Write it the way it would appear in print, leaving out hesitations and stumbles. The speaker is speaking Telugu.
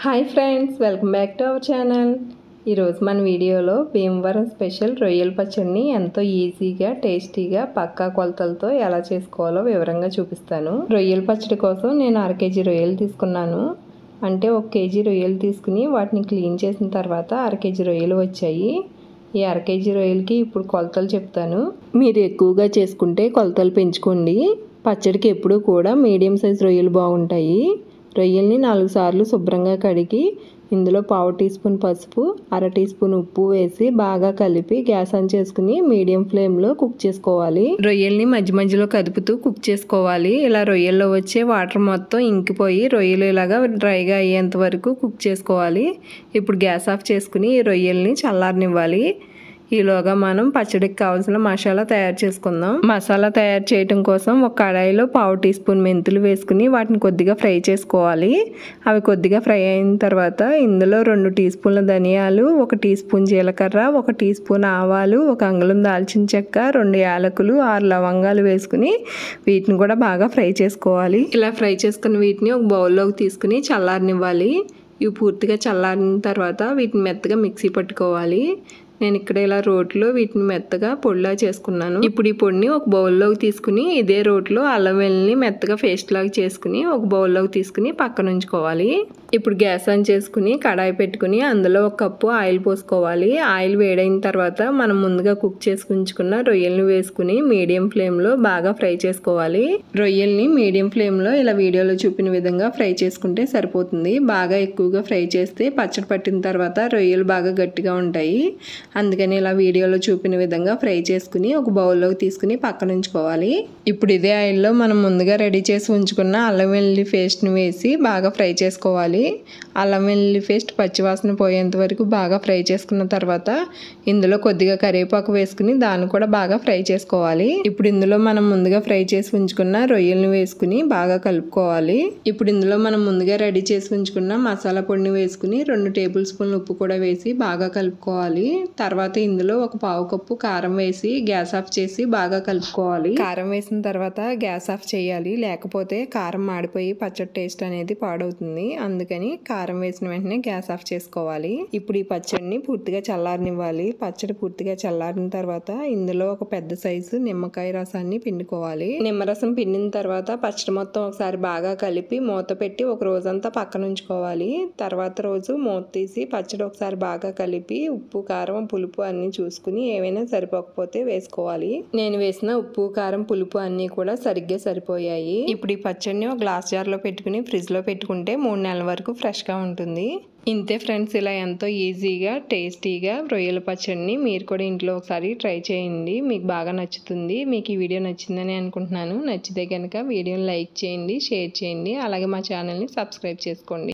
Hi friends, welcome back to our channel. ఈరోజు మన వీడియోలో భీమవరం స్పెషల్ రొయ్యల పచ్చడిని ఎంతో ఈజీగా టేస్టీగా పక్కా కొలతలతో ఎలా చేసుకోవాలో వివరంగా చూపిస్తాను. రొయ్యల పచ్చడి కోసం నేను 1/2 కేజీ రొయ్యలు తీసుకున్నాను. అంటే 1 కేజీ రొయ్యలు తీసుకుని వాటిని క్లీన్ చేసిన తర్వాత 1/2 కేజీ రొయ్యలు వచ్చాయి. ఈ 1/2 కేజీ రొయ్యలకి ఇప్పుడు కొలతలు చెప్తాను. మీరు ఎక్కువగా చేసుకుంటే కొలతలు పెంచుకోండి. పచ్చడికి ఎప్పుడూ కూడా మీడియం సైజ్ రొయ్యలు బాగుంటాయి. రొయ్యల్ని 4 సార్లు శుభ్రంగా కడిగి ఇందులో 1/2 టీ స్పూన్ పసుపు, 1/2 టీ స్పూన్ ఉప్పు వేసి బాగా కలిపి గ్యాస్ ఆన్ చేసుకుని మీడియం ఫ్లేమ్లో కుక్ చేసుకోవాలి. రొయ్యల్ని మధ్య మధ్యలో కదుపుతూ కుక్ చేసుకోవాలి. ఇలా రొయ్యల్లో వచ్చే వాటర్ మొత్తం ఇంకిపోయి రొయ్యలు ఇలాగా డ్రైగా అయ్యేంత వరకు కుక్ చేసుకోవాలి. ఇప్పుడు గ్యాస్ ఆఫ్ చేసుకుని ఈ రొయ్యల్ని చల్లారనివ్వాలి. ఈలోగా మనం పచ్చడికి కావాల్సిన మసాలా తయారు చేసుకుందాం. మసాలా తయారు చేయడం కోసం ఒక కడాయిలో 1/2 టీ స్పూన్ మెంతులు వేసుకుని వాటిని కొద్దిగా ఫ్రై చేసుకోవాలి. అవి కొద్దిగా ఫ్రై అయిన తర్వాత ఇందులో 2 టీ స్పూన్ల ధనియాలు, 1 టీ స్పూన్ జీలకర్ర, 1 టీ స్పూన్ ఆవాలు, 1 అంగుళం దాల్చిన చెక్క, 2 యాలకులు, 6 లవంగాలు వేసుకుని వీటిని కూడా బాగా ఫ్రై చేసుకోవాలి. ఇలా ఫ్రై చేసుకున్న వీటిని ఒక బౌల్లోకి తీసుకుని చల్లారనివ్వాలి. ఇవి పూర్తిగా చల్లారిన తర్వాత వీటిని మెత్తగా మిక్సీ పట్టుకోవాలి. నేను ఇక్కడ ఇలా రోట్లో వీటిని మెత్తగా పొడిలా చేసుకున్నాను. ఇప్పుడు ఈ పొడిని ఒక బౌల్లోకి తీసుకుని ఇదే రోట్లో అల్లం వెల్లుల్ని మెత్తగా పేస్ట్ లాగా చేసుకుని ఒక బౌల్లోకి తీసుకుని పక్కన ఉంచుకోవాలి. ఇప్పుడు గ్యాస్ ఆన్ చేసుకుని కడాయి పెట్టుకుని అందులో 1 కప్పు ఆయిల్ పోసుకోవాలి. ఆయిల్ వేడైన తర్వాత మనం ముందుగా కుక్ చేసుకుని ఉంచుకున్న రొయ్యల్ని వేసుకుని మీడియం ఫ్లేమ్లో బాగా ఫ్రై చేసుకోవాలి. రొయ్యల్ని మీడియం ఫ్లేమ్లో ఇలా వీడియోలో చూపిన విధంగా ఫ్రై చేసుకుంటే సరిపోతుంది. బాగా ఎక్కువగా ఫ్రై చేస్తే పచ్చడి పట్టిన తర్వాత రొయ్యలు బాగా గట్టిగా ఉంటాయి. అందుకని ఇలా వీడియోలో చూపిన విధంగా ఫ్రై చేసుకుని ఒక బౌల్లోకి తీసుకుని పక్కన ఉంచుకోవాలి. ఇప్పుడు ఇదే ఆయిల్లో మనం ముందుగా రెడీ చేసి ఉంచుకున్న అల్లం వెల్లుల్లి పేస్ట్ని వేసి బాగా ఫ్రై చేసుకోవాలి. అల్లం వెల్లుల్లి పేస్ట్ పచ్చివాసన పోయేంత వరకు బాగా ఫ్రై చేసుకున్న తర్వాత ఇందులో కొద్దిగా కరివేపాకు వేసుకుని దాన్ని కూడా బాగా ఫ్రై చేసుకోవాలి. ఇప్పుడు ఇందులో మనం ముందుగా ఫ్రై చేసి ఉంచుకున్న రొయ్యలను వేసుకుని బాగా కలుపుకోవాలి. ఇప్పుడు ఇందులో మనం ముందుగా రెడీ చేసి ఉంచుకున్న మసాలా పొడిని వేసుకుని 2 టేబుల్ స్పూన్లు ఉప్పు కూడా వేసి బాగా కలుపుకోవాలి. తర్వాత ఇందులో 1/4 కప్పు కారం వేసి గ్యాస్ ఆఫ్ చేసి బాగా కలుపుకోవాలి. కారం వేసిన తర్వాత గ్యాస్ ఆఫ్ చేయాలి, లేకపోతే కారం మాడిపోయి పచ్చడి టేస్ట్ అనేది పాడవుతుంది. అందుకని కారం వేసిన వెంటనే గ్యాస్ ఆఫ్ చేసుకోవాలి. ఇప్పుడు ఈ పచ్చడిని పూర్తిగా చల్లారనివ్వాలి. పచ్చడి పూర్తిగా చల్లారిన తర్వాత ఇందులో ఒక పెద్ద సైజు నిమ్మకాయ రసాన్ని పిండుకోవాలి. నిమ్మరసం పిండిన తర్వాత పచ్చడి మొత్తం ఒకసారి బాగా కలిపి మూత పెట్టి ఒక రోజంతా పక్కన ఉంచుకోవాలి. తర్వాత రోజు మూత తీసి పచ్చడి ఒకసారి బాగా కలిపి ఉప్పు, కారం, పులుపు అన్నీ చూసుకుని ఏమైనా సరిపోకపోతే వేసుకోవాలి. నేను వేసిన ఉప్పు, కారం, పులుపు అన్నీ కూడా సరిగ్గా సరిపోయాయి. ఇప్పుడు ఈ పచ్చడిని ఒక గ్లాస్ జార్లో పెట్టుకుని ఫ్రిడ్జ్లో పెట్టుకుంటే 3 నెలల వరకు ఫ్రెష్గా ఉంటుంది. ఇంతే ఫ్రెండ్స్, ఇలా ఎంతో ఈజీగా టేస్టీగా రొయ్యల పచ్చడిని మీరు కూడా ఇంట్లో ఒకసారి ట్రై చేయండి. మీకు బాగా నచ్చుతుంది. మీకు ఈ వీడియో నచ్చిందని అనుకుంటున్నాను. నచ్చితే కనుక వీడియోని లైక్ చేయండి, షేర్ చేయండి, అలాగే మా ఛానల్ని సబ్స్క్రైబ్ చేసుకోండి.